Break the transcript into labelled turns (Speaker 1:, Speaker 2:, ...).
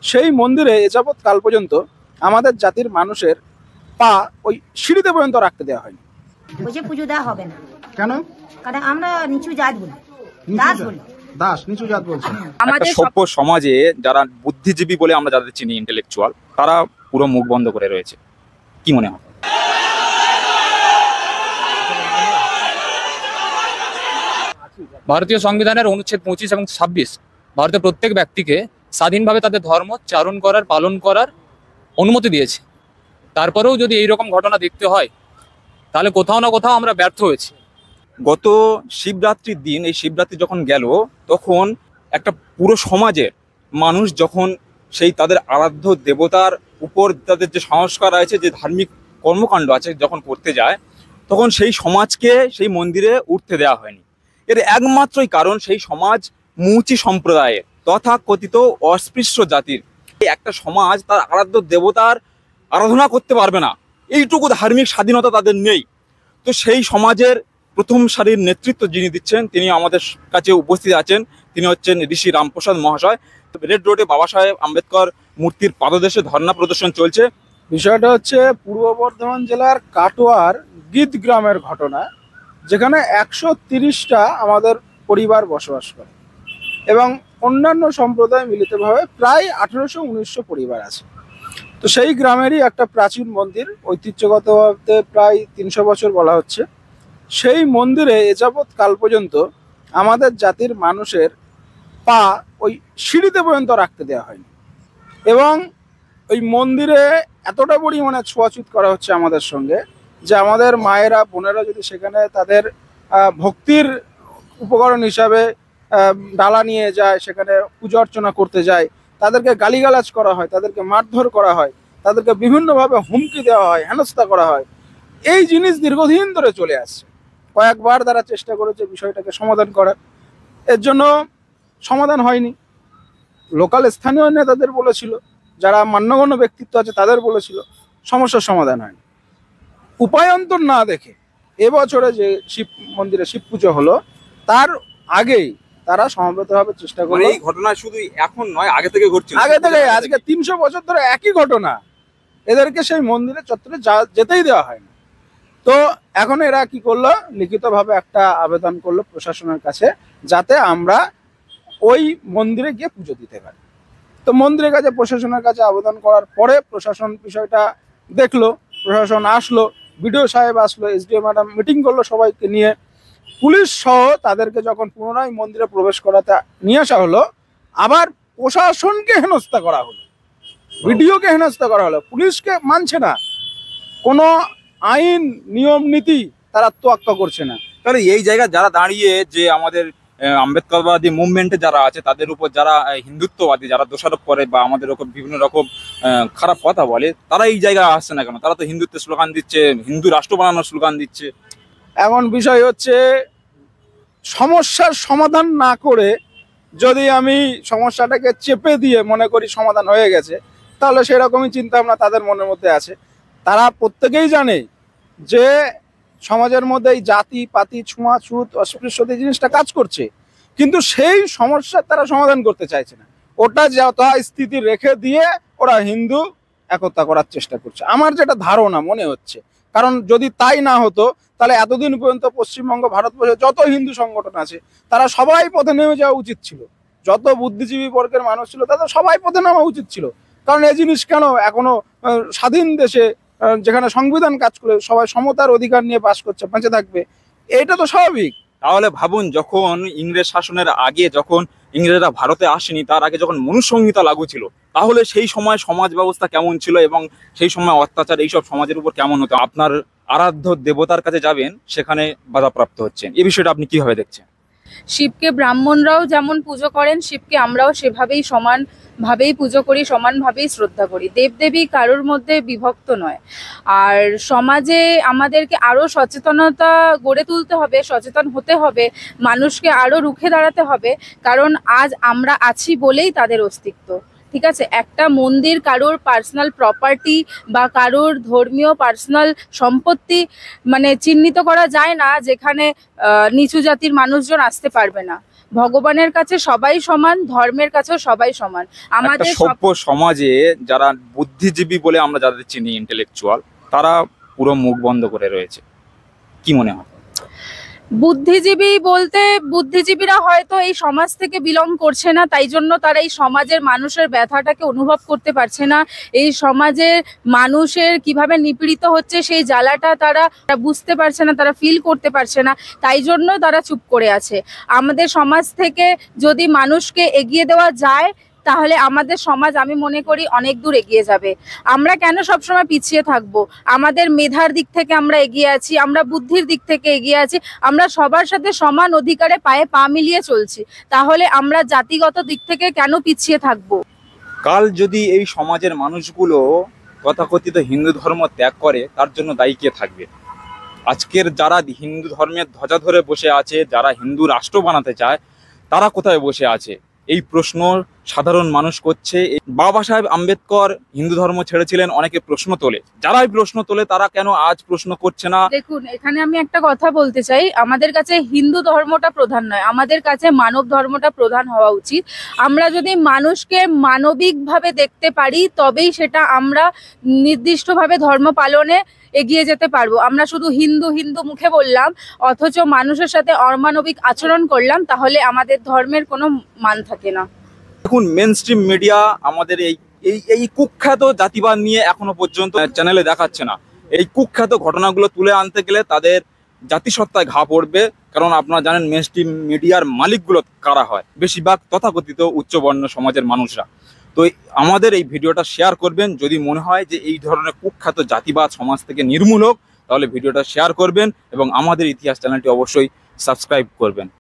Speaker 1: সেই মন্দিরে এ যাবৎ কাল পর্যন্ত আমাদের জাতির মানুষের পা ওই সিঁড়িতে পর্যন্ত রাখতে দেওয়া হয়নি।
Speaker 2: ওই যে পুজো দেওয়া হবে না।
Speaker 1: কেন?
Speaker 2: কারণ আমরা নিচু জাত বলি, দাস বলি।
Speaker 1: দাস, নিচু জাত বলছেন?
Speaker 3: আমাদের সভ্য সমাজে যারা বুদ্ধিজীবী বলে আমরা যাদের চিনি, ইন্টেলেকচুয়াল, তারা পুরো মুখ বন্ধ করে রয়েছে। কি মনে হয়? ভারতীয় সংবিধানের অনুচ্ছেদ 25 এবং 26 ভারতের প্রত্যেক ব্যক্তিকে স্বাধীনভাবে তাদের ধর্ম চারণ করার, পালন করার অনুমতি দিয়েছে। তারপরেও যদি এইরকম ঘটনা দেখতে হয় তাহলে কোথাও না কোথাও আমরা ব্যর্থ হয়েছি। গত শিবরাত্রির দিন, এই শিবরাত্রি যখন গেল, তখন একটা পুরো সমাজের মানুষ যখন সেই তাদের আরাধ্য দেবতার উপর তাদের যে সংস্কার আছে, যে ধার্মিক কর্মকাণ্ড আছে, যখন করতে যায়, তখন সেই সমাজকে সেই মন্দিরে উঠতে দেওয়া হয়নি। এর একমাত্রই কারণ সেই সমাজ মুচি সম্প্রদায়ের, তথাকথিত অস্পৃশ্য জাতির। একটা সমাজ তার আরাধ্য দেবতার আরাধনা করতে পারবে না, এইটুকু ধার্মিক স্বাধীনতা তাদের নেই। তো সেই সমাজের প্রথম সারির নেতৃত্ব যিনি দিচ্ছেন, তিনি আমাদের কাছে উপস্থিত আছেন। তিনি হচ্ছেন ঋষি রামপ্রসাদ মহাশয়। রেড রোডে বাবা সাহেব আম্বেদকর মূর্তির পাদদেশে ধর্ণা প্রদর্শন চলছে।
Speaker 1: বিষয়টা হচ্ছে পূর্ব বর্ধমান জেলার কাটোয়ার গীত গ্রামের ঘটনা, যেখানে 130টা আমাদের পরিবার বসবাস করে এবং অন্যান্য সম্প্রদায় মিলিতভাবে প্রায় 1800-1900 পরিবার আছে। তো সেই গ্রামেরই একটা প্রাচীন মন্দির, ঐতিহ্যগতভাবে প্রায় 300 বছর বলা হচ্ছে। সেই মন্দিরে এ যাবৎ কাল পর্যন্ত আমাদের জাতির মানুষের পা ওই সিঁড়িতে পর্যন্ত রাখতে দেওয়া হয়নি এবং ওই মন্দিরে এতটা পরিমাণে ছোঁয়াছুত করা হচ্ছে আমাদের সঙ্গে, যে আমাদের মায়েরা বোনেরা যদি সেখানে তাদের ভক্তির উপকরণ হিসাবে ডালা নিয়ে যায়, সেখানে পূজা অর্চনা করতে যায়, তাদেরকে গালিগালাজ করা হয়, তাদেরকে মারধর করা হয়, তাদেরকে বিভিন্নভাবে হুমকি দেওয়া হয়, হেনস্থা করা হয়। এই জিনিস দীর্ঘদিন ধরে চলে আসছে। কয়েকবার তারা চেষ্টা করেছে বিষয়টাকে সমাধান করার, এর জন্য সমাধান হয়নি। লোকাল স্থানীয় নেতাদের বলেছিল, যারা মান্যগণ্য ব্যক্তিত্ব আছে তাদের বলেছিল, সমস্যার সমাধান হয়নি। উপায়ন্তর না দেখে এবছরে যে শিব মন্দিরে শিব পুজো হলো, তার আগেই তারা সমবেতভাবে চেষ্টা করে।
Speaker 3: এই ঘটনা শুধু এখন নয়, আগে থেকে ঘটছে,
Speaker 1: আগে থেকে, আজকে 300 বছর ধরে একই ঘটনা। এদেরকে সেই মন্দিরে চত্বরে যেতেই দেওয়া হয় না। তো এখন এরা কি করলো, লিখিতভাবে একটা আবেদন করলো প্রশাসনের কাছে, যাতে আমরা ওই মন্দিরে গিয়ে পুজো দিতে পারি। তো মন্দিরের কাছে, প্রশাসনের কাছে আবেদন করার পরে প্রশাসন বিষয়টা দেখলো, প্রশাসন আসলো, বিডিও সাহেব আসলো, এসডিও ম্যাডাম মিটিং করলো সবাইকে নিয়ে, পুলিশ সহ তাদেরকে যখন পুনরায় মন্দিরে প্রবেশ করাতে নিয়ে আসা হলো, আবার প্রশাসনকে হেনস্থা করা হলো, বিডিওকে হেনস্থা করা হলো। পুলিশকে মানছে না, কোনো আইন নিয়ম নীতি তারা তোয়াক্কা করছে না।
Speaker 3: তাহলে এই জায়গায় যারা দাঁড়িয়ে, যে আমাদের আম্বেদকরবাদী মুভমেন্টে যারা আছে, তাদের উপর যারা হিন্দুত্ববাদী, যারা দোষারোপ করে বা আমাদের ওপর বিভিন্ন রকম খারাপ কথা বলে, তারা এই জায়গায় আসছে না কেন? তারা তো হিন্দুত্বের স্লোগান দিচ্ছে, হিন্দু রাষ্ট্র বানানোর স্লোগান দিচ্ছে।
Speaker 1: এমন বিষয় হচ্ছে, সমস্যার সমাধান না করে যদি আমি সমস্যাটাকে চেপে দিয়ে মনে করি সমাধান হয়ে গেছে, তাহলে সেরকমই চিন্তা ভাবনা তাদের মনের মধ্যে আছে। তারা প্রত্যেকেই জানে যে সমাজের মধ্যে এই জাতি পাতি, ছুঁয়াছুত, অস্পৃশ্যতা জিনিসটা কাজ করছে, কিন্তু সেই সমস্যার তারা সমাধান করতে চাইছে না। ওটা যথাস্থিতি রেখে দিয়ে ওরা হিন্দু একতা করার চেষ্টা করছে, আমার যেটা ধারণা মনে হচ্ছে। কারণ যদি তাই না হতো, তাহলে এতদিন পর্যন্ত পশ্চিমবঙ্গ, ভারতবর্ষে যত হিন্দু সংগঠন আছে, তারা সবাই পথে নেমে যাওয়া উচিত ছিল। যত বুদ্ধিজীবী বর্গের মানুষ ছিল, তাদের সবাই পথে নামা উচিত ছিল। কারণ এই জিনিস কেন এখনো স্বাধীন দেশে, যেখানে সংবিধান কাজ করে, সবাই সমতার অধিকার নিয়ে বাস করছে, বেঁচে থাকবে, এটা তো স্বাভাবিক।
Speaker 3: তাহলে ভাবুন, যখন ইংরেজ শাসনের আগে, যখন ইংরেজরা ভারতে আসেনি, তার আগে যখন মনুসংহিতা লাগু ছিল, তাহলে সেই সময় সমাজ ব্যবস্থা কেমন ছিল এবং সেই সময় অত্যাচার এইসব সমাজের উপর কেমন হতো? আপনার আরাধ্য দেবতার কাছে যাবেন, সেখানে বাধাপ্রাপ্ত হচ্ছেন, এই বিষয়টা আপনি কিভাবে দেখছেন?
Speaker 4: শিবকে ব্রাহ্মণরাও যেমন পুজো করেন, শিবকে আমরাও সেভাবেই সমানভাবেই পুজো করি, সমানভাবেই শ্রদ্ধা করি। দেবদেবী কারোর মধ্যে বিভক্ত নয়। আর সমাজে আমাদেরকে আরও সচেতনতা গড়ে তুলতে হবে, সচেতন হতে হবে, মানুষকে আরও রুখে দাঁড়াতে হবে। কারণ আজ আমরা আছি বলেই তাদের অস্তিত্ব। ঠিক আছে, একটা মন্দির কারোর পার্সোনাল প্রপার্টি বা কারোর ধর্মীয় পার্সোনাল সম্পত্তি মানে চিহ্নিত করা যায় না, যেখানে নিচু জাতির মানুষজন আসতে পারবে না। ভগবানের কাছে সবাই সমান, ধর্মের কাছেও সবাই সমান।
Speaker 5: একটা
Speaker 4: আমাদের
Speaker 5: সভ্য সমাজে যারা বুদ্ধিজীবী বলে আমরা যাদের চিনি, ইন্টেলেকচুয়াল, তারা পুরো মুখ বন্ধ করে রয়েছে, কি মনে হয়?
Speaker 4: বুদ্ধিজীবী বলতে বুদ্ধিজীবীরা হয়তো এই সমাজ থেকে বিলং করছে না, তাই জন্য তারা এই সমাজের মানুষের ব্যথাটাকে অনুভব করতে পারছে না। এই সমাজের মানুষের কিভাবে নিপীড়িত হচ্ছে সেই জ্বালাটা তারা বুঝতে পারছে না, তারা ফিল করতে পারছে না, তাই জন্য তারা চুপ করে আছে। আমাদের সমাজ থেকে যদি মানুষকে এগিয়ে দেওয়া যায় তাহলে আমাদের সমাজ, আমি মনে করি, অনেক দূর এগিয়ে যাবে। আমরা কেন সবসময় পিছিয়ে থাকবো? আমাদের মেধার দিক থেকে আমরা এগিয়ে আছি, আমরা বুদ্ধির দিক থেকে এগিয়ে আছি, আমরা সবার সাথে সমান অধিকারে পায়ে পা মিলিয়ে চলছি, তাহলে আমরা জাতিগত দিক থেকে কেন পিছিয়ে থাকবো?
Speaker 5: কাল যদি এই সমাজের মানুষগুলো তথাকথিত হিন্দু ধর্ম ত্যাগ করে, তার জন্য দায়ী কে থাকবে? আজকের যারা হিন্দু ধর্মের ধ্বজা ধরে বসে আছে, যারা হিন্দু রাষ্ট্র বানাতে চায়, তারা কোথায় বসে আছে? এই প্রশ্ন সাধারণ মানুষ করছে। বাবা সাহেব আম্বেদকর হিন্দু ধর্ম ছেড়েছিলেন, অনেকে প্রশ্ন তোলে, যারা এই প্রশ্ন তোলে তারা কেন আজ প্রশ্ন করছে না?
Speaker 4: দেখুন, এখানে আমি একটা কথা বলতে চাই, আমাদের কাছে হিন্দু ধর্মটা প্রধান নয়, আমাদের কাছে মানব ধর্মটা প্রধান হওয়া উচিত। আমরা যদি মানুষকে মানবিকভাবে দেখতে পারি তবেই সেটা আমরা নির্দিষ্টভাবে ধর্ম পালনে এগিয়ে যেতে পারবো। আমরা শুধু হিন্দু হিন্দু মুখে বললাম অথচ মানুষের সাথে অমানবিক আচরণ করলাম, তাহলে আমাদের ধর্মের কোনো মান থাকে না।
Speaker 5: দেখুন, মেন স্ট্রিম মিডিয়া আমাদের এই এই এই কুখ্যাত জাতিবাদ নিয়ে এখনো পর্যন্ত চ্যানেলে দেখাচ্ছে না। এই কুখ্যাত ঘটনাগুলো তুলে আনতে গেলে তাদের জাতিসত্তায় ঘা পড়বে, কারণ আপনারা জানেন মেন স্ট্রিম মিডিয়ার মালিকগুলো কারা হয়, বেশিরভাগ তথাকথিত উচ্চবর্ণ সমাজের মানুষরা। তো আমাদের এই ভিডিওটা শেয়ার করবেন, যদি মনে হয় যে এই ধরনের কুখ্যাত জাতিবাদ সমাজ থেকে নির্মূল হোক, তাহলে ভিডিওটা শেয়ার করবেন এবং আমাদের ইতিহাস চ্যানেলটি অবশ্যই সাবস্ক্রাইব করবেন।